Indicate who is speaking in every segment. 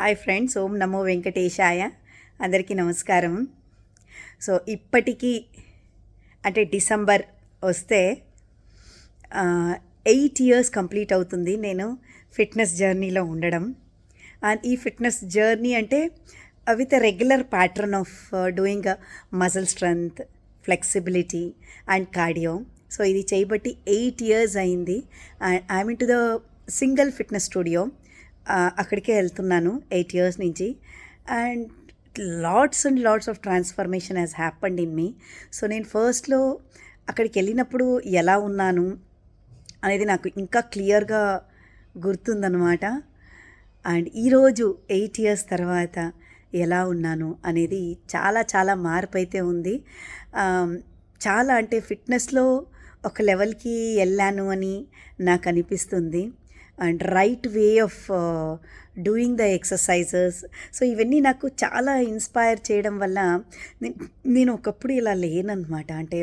Speaker 1: Hi friends, ఓం నమో వెంకటేశాయ. అందరికీ నమస్కారం. So ఇప్పటికీ అంటే డిసెంబర్ వస్తే 8 ఇయర్స్ కంప్లీట్ అవుతుంది నేను ఫిట్నెస్ జర్నీలో ఉండడం. అండ్ ఈ ఫిట్నెస్ జర్నీ అంటే with a regular pattern of doing muscle strength, flexibility and cardio. So ఇది చేయబట్టి 8 ఇయర్స్ అయింది. And I'm in to the single fitness studio. అక్కడికే వెళ్తున్నాను 8 ఇయర్స్ నుంచి. And lots and lots of transformation has happened in me. So నేను ఫస్ట్లో అక్కడికి వెళ్ళినప్పుడు ఎలా ఉన్నాను అనేది నాకు ఇంకా క్లియర్గా గుర్తుందనమాట. అండ్ ఈరోజు 8 ఇయర్స్ తర్వాత ఎలా ఉన్నాను అనేది చాలా చాలా మార్పు అయితే ఉంది. చాలా అంటే ఫిట్నెస్లో ఒక లెవెల్కి వెళ్ళాను అని నాకు అనిపిస్తుంది. And right way of doing the exercises. So ఇవన్నీ నాకు చాలా ఇన్స్పైర్ చేయడం వల్ల నేను ఒకప్పుడు ఇలా లేనన్నమాట. అంటే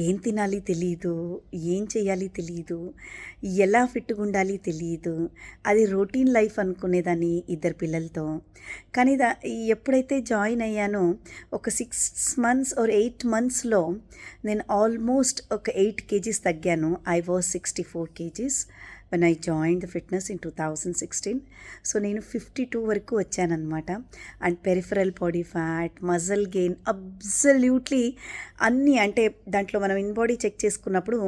Speaker 1: ఏం తినాలి తెలీదు, ఏం చేయాలి తెలీదు, ఎలా ఫిట్గా ఉండాలి తెలీదు. అది రొటీన్ లైఫ్ అనుకునేదాన్ని 2 పిల్లలతో. కానీ ఎప్పుడైతే జాయిన్ అయ్యానో ఒక 6 మంత్స్ ఆర్ 8 మంత్స్లో నేను ఆల్మోస్ట్ ఒక 8 kgs తగ్గాను. I was 64 kgs when I joined the fitness in 2016. So నేను 52 వరకు వచ్చానమాట. And peripheral body fat, muscle gain absolutely అన్నీ, అంటే దాంట్లో మనం ఇన్ బాడీ చెక్ చేసుకున్నప్పుడు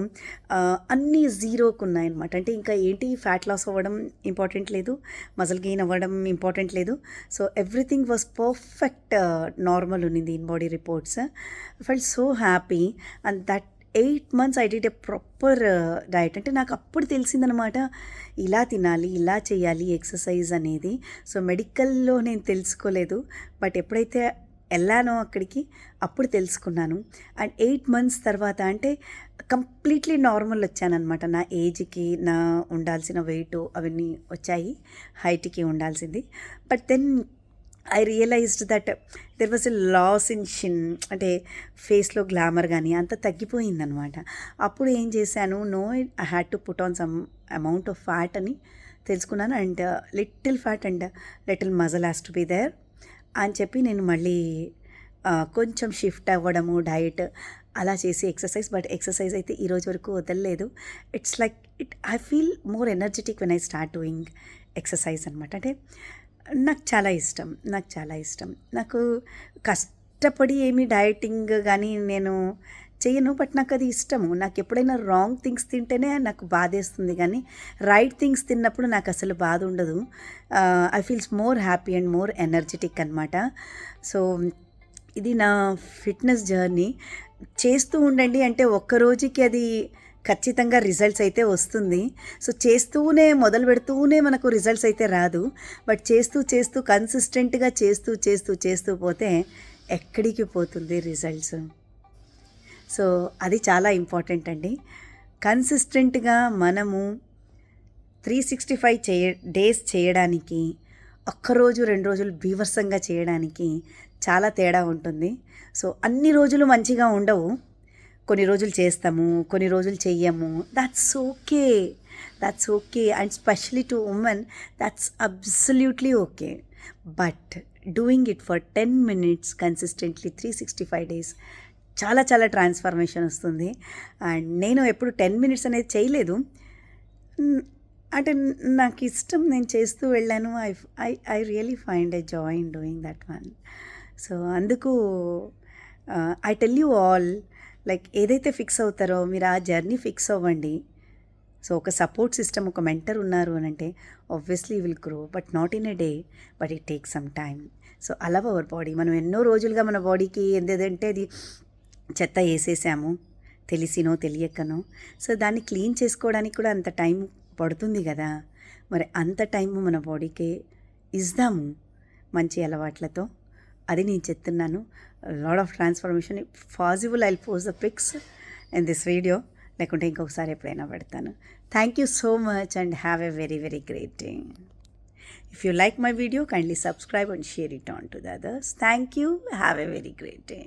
Speaker 1: అన్నీ జీరోకు ఉన్నాయన్నమాట. అంటే ఇంకా ఏంటి, ఫ్యాట్ లాస్ అవ్వడం ఇంపార్టెంట్ లేదు, మజిల్ గెయిన్ అవ్వడం ఇంపార్టెంట్ లేదు. So everything was perfect, normal ఉన్నింది in body reports. I felt so happy. And that 8 months I did a proper diet. అంటే నాకు అప్పుడు తెలిసిందనమాట, ఇలా తినాలి, ఇలా చేయాలి ఎక్సర్సైజ్ అనేది. సో మెడికల్లో నేను తెలుసుకోలేదు, బట్ ఎప్పుడైతే వెళ్ళానో అక్కడికి అప్పుడు తెలుసుకున్నాను. అండ్ 8 months తర్వాత అంటే కంప్లీట్లీ నార్మల్ వచ్చానమాట. నా ఏజ్కి, నా ఉండాల్సిన వెయిట్ అవన్నీ వచ్చాయి, హైట్కి ఉండాల్సింది. But then I realized that there was a loss in shine, అంటే ఫేస్లో గ్లామర్ కానీ అంత తగ్గిపోయిందనమాట. అప్పుడు ఏం చేశాను, no I had to put on some amount of fat అని తెలుసుకున్నాను. And little fat and little muscle has to be there అని చెప్పి నేను మళ్ళీ కొంచెం షిఫ్ట్ అవ్వడము, డయట్ అలా చేసి ఎక్సర్సైజ్. బట్ ఎక్సర్సైజ్ అయితే ఈరోజు వరకు వదలలేదు. It's like I feel more energetic when I start doing exercise అనమాట. అంటే నాకు చాలా ఇష్టం. నాకు కష్టపడి ఏమీ డయటింగ్ కానీ నేను చేయను, బట్ నాకు అది ఇష్టము. నాకు ఎప్పుడైనా రాంగ్ థింగ్స్ తింటేనే నాకు బాధేస్తుంది, కానీ రైట్ థింగ్స్ తిన్నప్పుడు నాకు అసలు బాధ ఉండదు. I feels more happy and more energetic అనమాట. సో ఇది నా ఫిట్నెస్ జర్నీ. చేస్తూ ఉండండి, అంటే ఒక్కరోజుకి అది ఖచ్చితంగా రిజల్ట్స్ అయితే వస్తుంది. సో చేస్తూనే, మొదలు పెడుతూనే మనకు రిజల్ట్స్ అయితే రాదు, బట్ చేస్తూ కన్సిస్టెంట్గా చేస్తూ పోతే ఎక్కడికి పోతుంది రిజల్ట్స్. సో అది చాలా ఇంపార్టెంట్ అండి. కన్సిస్టెంట్గా మనము 365 డేస్ చేయడానికి, ఒక్కరోజు 2 రోజులు బీభత్సంగా చేయడానికి చాలా తేడా ఉంటుంది. సో అన్ని రోజులు మంచిగా ఉండవు, కొన్ని రోజులు చేస్తాము, కొన్ని రోజులు చెయ్యము. That's okay. And specially to women that's absolutely okay. But doing it for 10 minutes consistently 365 days చాలా చాలా ట్రాన్స్ఫర్మేషన్ వస్తుంది. అండ్ నేను ఎప్పుడు 10 minutes అనేది చేయలేదు. అంటే నాకు ఇష్టం, నేను చేస్తూ వెళ్ళాను. I really find a joy in doing that one. So అందుకు I tell you all, like ఏదైతే ఫిక్స్ అవుతారో మీరు ఆ జర్నీ ఫిక్స్ అవ్వండి. సో ఒక సపోర్ట్ సిస్టమ్, ఒక మెంటర్ ఉన్నారు అని అంటే obviously will grow, but not in a day, but it take some time. So allow our body. మనం ఎన్నో రోజులుగా మన బాడీకి ఏంటంటే అది చెత్త వేసేసాము, తెలిసినో తెలియకనో. సో దాన్ని క్లీన్ చేసుకోవడానికి కూడా అంత టైం పడుతుంది కదా. మరి అంత టైము మన బాడీకి ఇద్దాము మంచి అలవాట్లతో. అది నేను చెప్తున్నాను. Lot of transformation possible. I post the pics in this video, లేకుంటే ఇంకొకసారి ఎప్పుడైనా పెడతాను. Thank you so much and have a very very great day. If you like my video, kindly subscribe and share it on to the others. Thank you. Have a very great day.